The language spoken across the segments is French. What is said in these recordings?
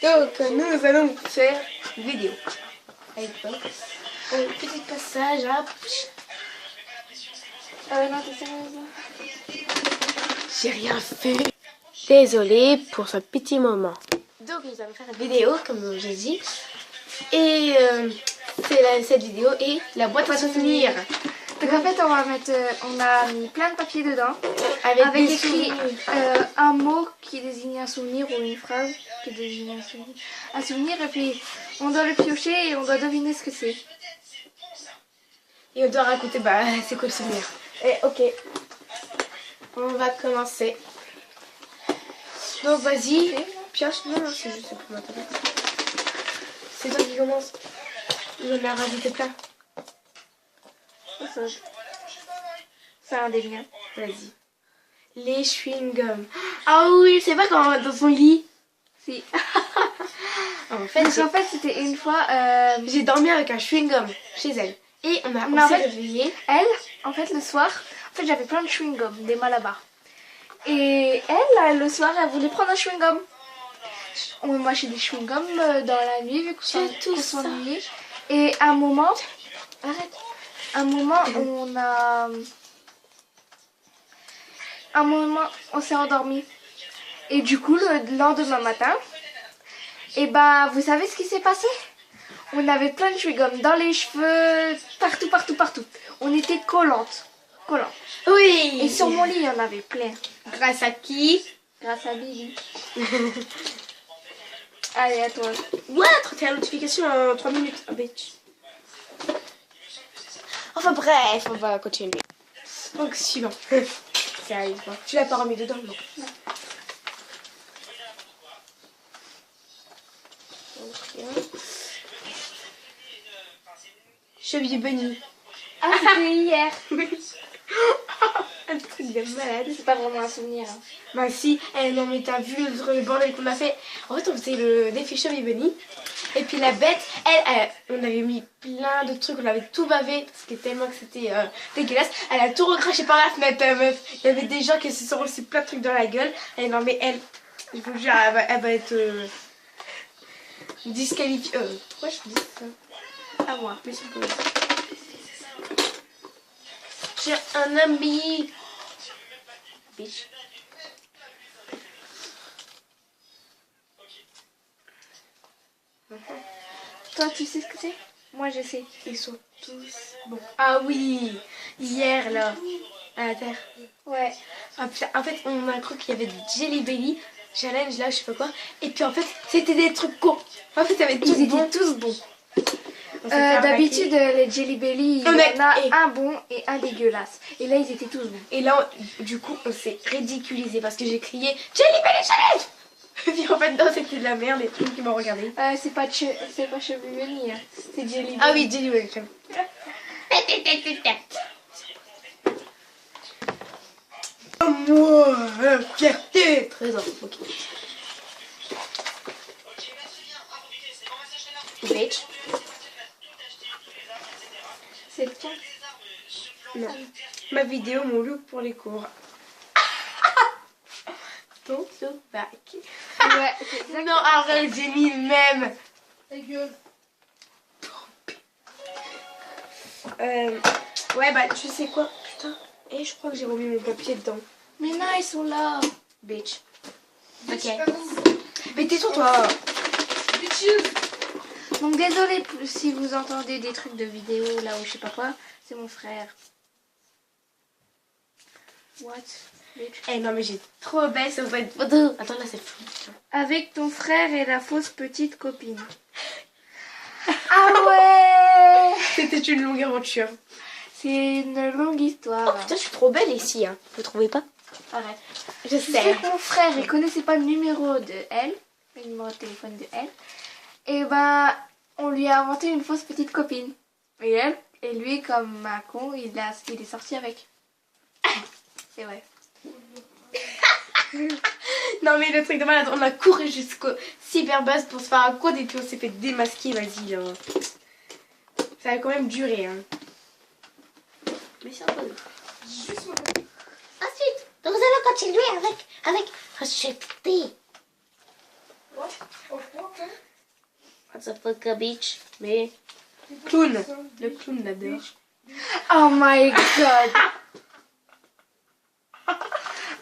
Donc nous allons faire une vidéo. Avec toi. Petit passage à... Non, t'es sérieuse là? J'ai rien fait. Désolée pour ce petit moment. Donc nous allons faire une vidéo comme j'ai dit. Et cette vidéo est la boîte à souvenirs. Donc en fait on a mis plein de papiers dedans. Avec des écrit souvenirs. un mot qui désigne un souvenir ou une phrase qui désigne un souvenir. Un souvenir et puis on doit le piocher et on doit deviner ce que c'est. Et on doit raconter, bah c'est quoi le souvenir. Et ok. On va commencer. Donc vas-y, pioche. Non, c'est juste pour m'intéresser. C'est toi qui commence. J'en ai rajouté plein. C'est un des miens. Vas-y. Les chewing-gums. Ah oui, c'est pas quand on va dans son lit. Si. En fait, Donc en fait c'était une fois... j'ai dormi avec un chewing-gum chez elle. Et on en s'est fait, réveillés. Elle, en fait le soir, j'avais plein de chewing-gum, des Malabar. Et elle, le soir, elle voulait prendre un chewing-gum. On mâchait des chewing-gums dans la nuit vu qu'on s'ennuyait. Et à un moment, on s'est endormi. Et du coup, le lendemain matin, et bah, vous savez ce qui s'est passé? On avait plein de chewing-gum dans les cheveux, partout. On était collantes. Oui. Et sur mon lit, il y en avait plein. Grâce à qui? Grâce à Billy. Allez, à toi. Ouais, 31 notifications en 3 minutes. Ah, bitch. Enfin bref, on va continuer. Donc suivant. Ça arrive pas. Tu l'as pas remis dedans, non? Cheville bunny. Ah, c'était hier. Un truc de malade. C'est pas vraiment un souvenir. Hein. Bah si, non mais t'as vu le bordel qu'on a fait. En fait on faisait le défi cheville bunny. Et puis la bête, on avait mis plein de trucs, on avait tout bavé parce que tellement que c'était dégueulasse. Elle a tout recraché par la fenêtre, meuf. Il y avait des gens qui se sont reçus plein de trucs dans la gueule. Et non mais elle, je vous jure, elle va être disqualifiée. Pourquoi je dis ça? À moi, mais c'est cool. J'ai un ami. Bitch. Toi, tu sais ce que c'est? Moi, je sais. Ils sont tous bons. Ah oui, hier là, à la terre. Ouais. Ah, putain, en fait, on a cru qu'il y avait du Jelly Belly, challenge là, je sais pas quoi. Et puis en fait, c'était des trucs cons. En fait, ils étaient tous bons. D'habitude, les Jelly Belly, il y en a un bon et un dégueulasse. Et là, ils étaient tous bons. Et là, du coup, on s'est ridiculisé parce que j'ai crié Jelly Belly challenge. Et puis en fait, non, c'était de la merde et tout qui m'ont regardé. C'est pas Chevy Belly, hein. C'est Jelly Belly. Ah oui, Jelly Belly. Moi, fierté. Trésor, ok. Bitch. C'est le tien? Non. Ma vidéo, mon look pour les cours. Ton bac. Ouais, c'est exactement. Non, arrête, j'ai mis le même. Ta gueule. Ouais, bah, tu sais quoi? Putain. Et je crois que j'ai remis mon papier dedans. Mais non, ils sont là. Bitch. Ok. Mais tais-toi, toi. Donc désolé si vous entendez des trucs de vidéo là ou je sais pas quoi, c'est mon frère. What? Eh non mais j'ai trop belle sur cette photo. Attends là c'est fou. Avec ton frère et la fausse petite copine. Ah ouais. C'était une longue aventure. C'est une longue histoire. Oh putain je suis trop belle ici hein. Vous trouvez pas? Arrête. Je sais. Mon frère il connaissait pas le numéro de elle, le numéro de téléphone de elle. Et ben on lui a inventé une fausse petite copine. Et lui comme un con il est sorti avec. C'est vrai. Non mais le truc de malade, on a couru jusqu'au cyberbuzz pour se faire un code et puis on s'est fait démasquer, vas-y là. Ça a quand même duré hein. Mais c'est un peu. Ensuite, nous allons continuer avec Racheté. What's the fuck a bitch? Mais... Clown. Le clown là-dedans. Oh my god.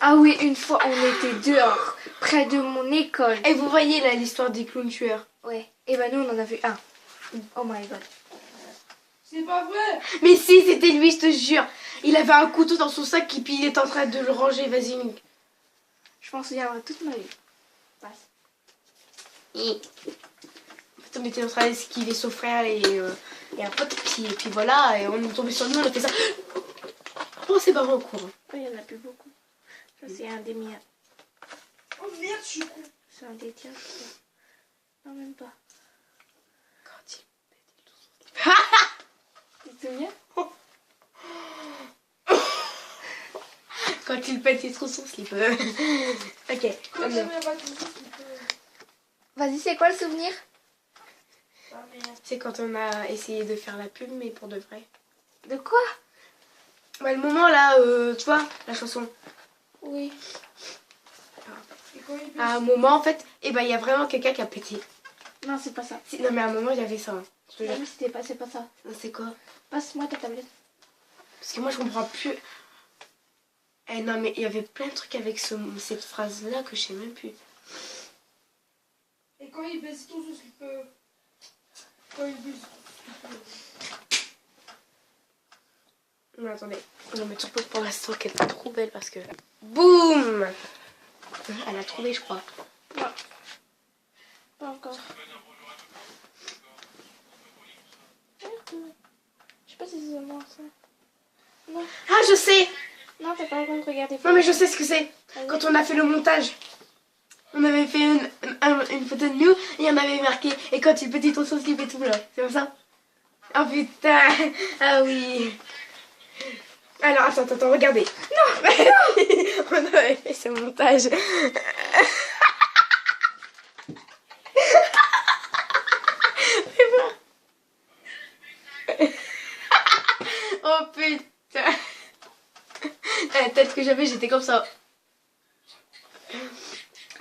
Ah oui, une fois on était dehors, près de mon école. Et vous voyez là l'histoire des clowns tueurs. Ouais, et ben nous on en a vu un. Oh my god. C'est pas vrai. Mais si, c'était lui, je te jure. Il avait un couteau dans son sac et puis il est en train de le ranger. Vas-y. Je m'en souviendrai toute ma vie. Passe. En fait, on était en train d'esquiver son frère et un pote. Et puis voilà, et on est tombé sur nous, on a fait ça. Oh, c'est barré au courant. Oh, il y en a plus beaucoup. Ça c'est un des miens. Oh merde, je suis con. C'est un des tiens, je crois. Non, même pas. Tu te souviens? Quand il pète, il trouve son slip. Ok. Quand j'avais pas tout ça, Vas-y, c'est quoi le souvenir? ah merde. C'est quand on a essayé de faire la pub, mais pour de vrai. De quoi? Bah, le moment là, tu vois, la chanson. Oui. Et quand il À un moment, en fait, et ben il y a vraiment quelqu'un qui a pété. Non, c'est pas ça. Non, mais à un moment, il y avait ça. Hein. Je te jure. Non, c'est pas ça. C'est quoi? Passe-moi ta tablette. Parce que moi, je comprends plus. Eh non, mais il y avait plein de trucs avec cette phrase-là que je sais même plus. Et quand il baisse tout ce qu'il peut. Quand il baisse tout Non, attendez. On va mettre sur pause pour l'instant qu'elle est pas trop belle parce que... Boum! Elle a trouvé, je crois. Non. Pas encore. Je sais pas si c'est moi ça. Non. Ah, je sais! Non, t'as pas le droit de regarder. Non, mais je sais ce que c'est. Vas-y. Quand on a fait le montage, on avait fait une photo de nous et on avait marqué et quand il petit ton sauce qui fait tout là. C'est comme ça? Oh putain! Ah oui! Alors, attends, regardez. Non! On avait fait ce montage. Oh putain! La tête que j'avais, j'étais comme ça.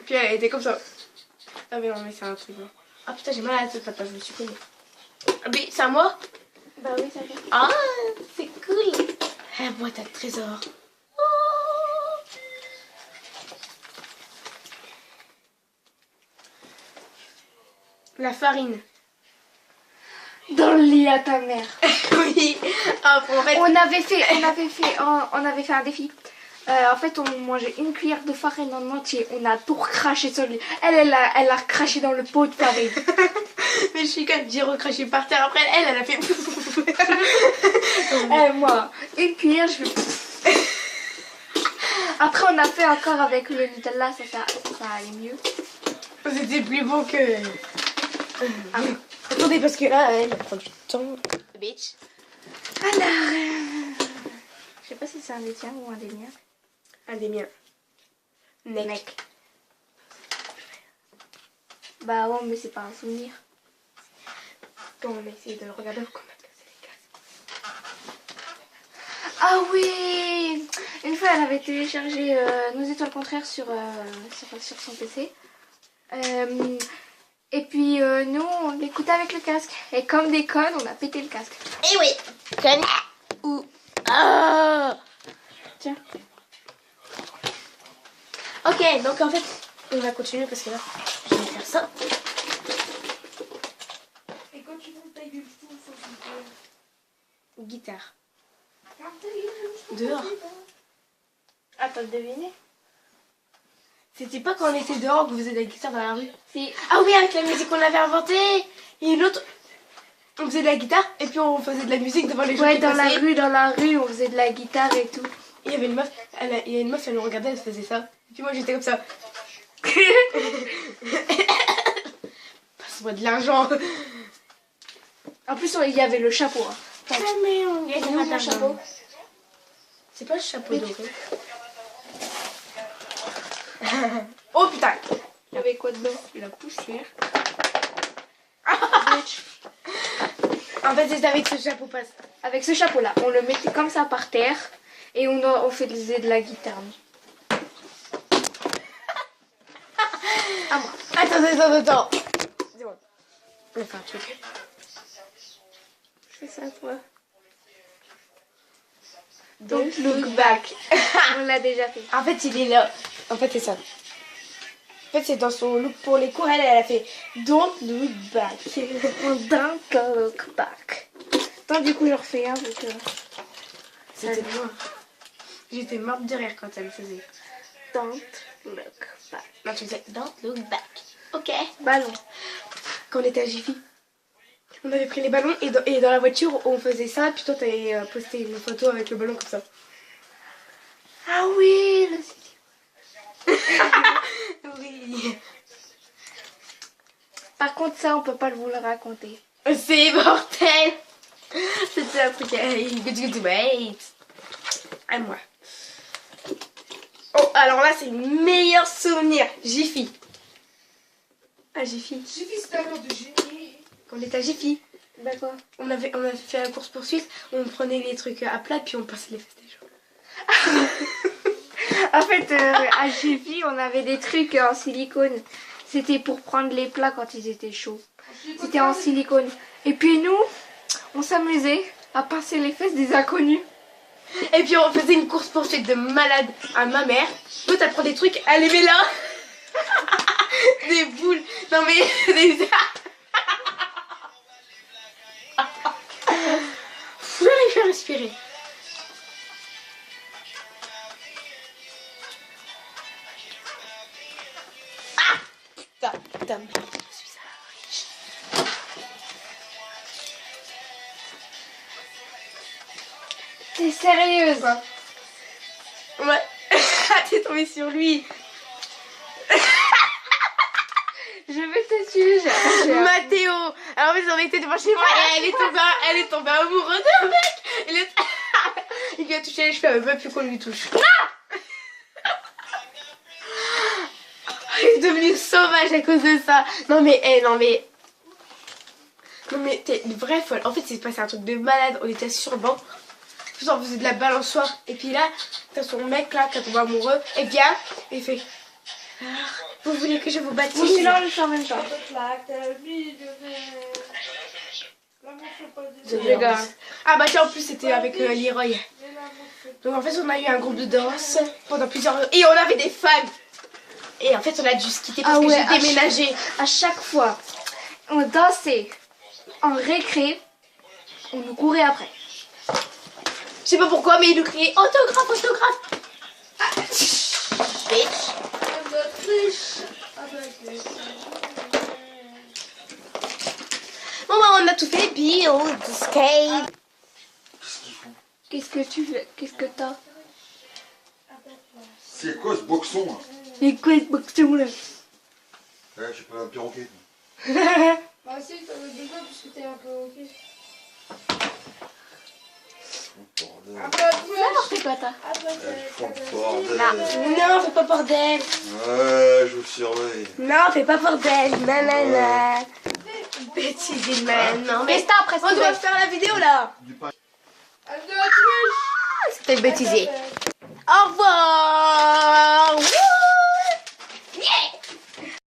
Puis elle était comme ça. Ah mais non, mais c'est un truc. Hein. Ah putain, j'ai mal à la tête, papa, je me suis connue. Ah mais c'est à moi? Bah oui, ça fait. Ah, c'est cool. La boîte à trésor. Oh. La farine. Dans le lit à ta mère. Oui. Ah, en fait... On avait fait un défi. En fait, on mangeait une cuillère de farine en entier. On a tout recraché sur lui. Elle a craché dans le pot de farine. Mais je suis quand j'ai recraché par terre. Après, elle a fait... Moi, une cuillère, je fais... Après, on a fait encore avec le Nutella. Ça allait mieux. C'était plus beau que... Ah. Attendez, parce que là, elle prend du temps. Bitch. Alors... Je sais pas si c'est un des tiens ou un des miens. Un des miens. Neck. Bah ouais, mais c'est pas un souvenir. Quand on a essayé de le regarder, qu'on a cassé les casques. Ah oui! Une fois, elle avait téléchargé Nos étoiles contraires sur son PC. Et puis nous, on l'écoutait avec le casque. Et comme des connes, on a pété le casque. Eh oui. Conne. Ou... Ah. Tiens. Ok, donc en fait, on va continuer parce que là, je vais faire ça. Et quand tu montes ta gueule tout, faut que Guitare. tu Dehors. Attends, devinez. C'était pas quand on était dehors que vous faisiez de la guitare dans la rue? Si. Ah oui, avec la musique qu'on avait inventée. Et l'autre, on faisait de la guitare et puis on faisait de la musique devant les gens Ouais, qui dans passaient. la rue, on faisait de la guitare et tout. Il y avait une meuf, il y a une meuf, elle nous regardait, elle faisait ça. Et puis moi j'étais comme ça. Passe-moi de l'argent. En plus, il y avait le chapeau. Hein. Ah mais on Et nous, mon chapeau. C'est pas le chapeau Mais doré. Oh putain. Il y avait quoi dedans? La poussière. En fait c'est avec ce chapeau passe. Avec ce chapeau-là, on le mettait comme ça par terre et on faisait de la guitare. À moi. Attends. C'est bon. On va faire un truc. C'est ça, toi. Don't look back. On l'a déjà fait. En fait, il est là. En fait, c'est ça. En fait, c'est dans son look pour les cours. Elle a fait Don't look back. Don't look back. Attends, du coup, je refais un. C'était moi. J'étais morte de rire quand elle le faisait. Don't look back. Non, tu faisais Don't look back. Ok. Ballon. Quand on était à Jiffy, on avait pris les ballons et dans la voiture, on faisait ça. Puis toi, t'avais posté une photo avec le ballon comme ça. Ah oui, le Oui. Par contre, ça, on peut pas vous le raconter. C'est mortel. C'était un truc good wait. À moi. Oh, alors là, c'est le meilleur souvenir. Jiffy. Ah, Jiffy. Jiffy, c'est un mot de génie. Quand on était à Jiffy, D'accord. on avait fait la course-poursuite. On prenait les trucs à plat, puis on passait les fesses des gens. En fait, à Jiffy, on avait des trucs en silicone. C'était pour prendre les plats quand ils étaient chauds. C'était en silicone. Et puis nous, on s'amusait à passer les fesses des inconnus. Et puis on faisait une course-poursuite de malade à ma mère. L'autre, elle prend des trucs, elle les met là. Des boules. Non mais... Des... J'arrive à respirer. Ah putain. Je suis riche. T'es sérieuse? Ouais. T'es tombée sur lui. Je vais te tuer, j'ai Mathéo. Alors en fait, on était devant chez moi et elle est tombée amoureuse d'un mec. Il lui a touché les cheveux, elle veut même plus qu'on lui touche. Il est devenu sauvage à cause de ça. Non mais t'es une vraie folle. En fait, c'est passé un truc de malade. On était assis sur le banc. Puis on faisait de la balançoire. Et puis là, t'as son mec là qui est tombé amoureux. Et bien, il fait. Alors, vous voulez que je vous baptise? Oui, là, on le fait en même temps. Ah bah tiens, en plus c'était avec Leroy. Donc en fait on a eu un groupe de danse pendant plusieurs heures. Et on avait des fans. Et en fait on a dû se quitter parce que j'ai déménagé. À chaque fois, on dansait en récré, on nous courait après. Je sais pas pourquoi mais ils nous criaient autographe. Ah, bitch. Bon bah on a tout fait. Build, skate. Qu'est-ce que tu fais? Qu'est-ce que t'as? C'est quoi ce boxon là? C'est quoi ce boxon là? Ouais, j'ai pas un perroquet. Bah si, t'en as besoin parce que t'es un peu ok. Un peu Alors, c'est quoi toi? Non, fais pas bordel. Ouais, je vous surveille. Non, fais pas bordel. Nanana. Bêtise, man. Non, mais Reste après, on doit faire la vidéo là. Un peu à Twitch. C'était bêtisé. Au revoir. Wouh.